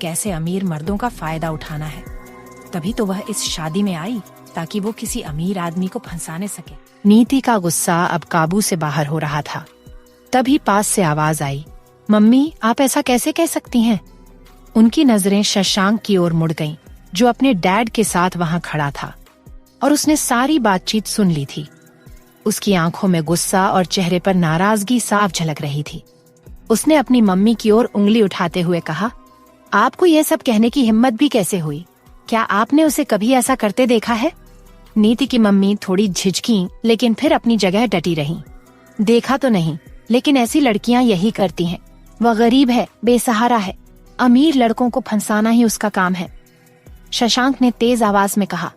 कैसे अमीर मर्दों का फायदा उठाना है। तभी तो वह इस शादी में आई, ताकि वो किसी अमीर आदमी को फंसाने सके। नीति का गुस्सा अब काबू से बाहर हो रहा था। तभी पास से आवाज आई, मम्मी, आप ऐसा कैसे कह सकती हैं? उनकी नजरें शशांक की ओर मुड़ गईं, जो अपने डैड के साथ वहां खड़ा था और उसने सारी बातचीत सुन ली थी। उसकी आंखों में गुस्सा और चेहरे पर नाराजगी साफ झलक रही थी। उसने अपनी मम्मी की ओर उंगली उठाते हुए कहा, आपको यह सब कहने की हिम्मत भी कैसे हुई? क्या आपने उसे कभी ऐसा करते देखा है? नीति की मम्मी थोड़ी झिझकी, लेकिन फिर अपनी जगह डटी रहीं। देखा तो नहीं, लेकिन ऐसी लड़कियां यही करती हैं। वह गरीब है, बेसहारा है, अमीर लड़कों को फंसाना ही उसका काम है। शशांक ने तेज आवाज में कहा,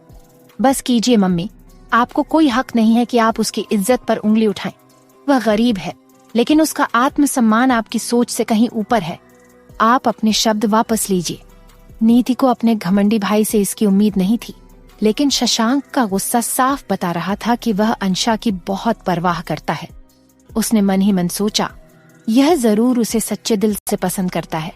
बस कीजिए मम्मी, आपको कोई हक नहीं है कि आप उसकी इज्जत पर उंगली उठाएं। वह गरीब है, लेकिन उसका आत्मसम्मान आपकी सोच से कहीं ऊपर है। आप अपने शब्द वापस लीजिए। नीति को अपने घमंडी भाई से इसकी उम्मीद नहीं थी, लेकिन शशांक का गुस्सा साफ बता रहा था कि वह अंशा की बहुत परवाह करता है। उसने मन ही मन सोचा, यह जरूर उसे सच्चे दिल से पसंद करता है।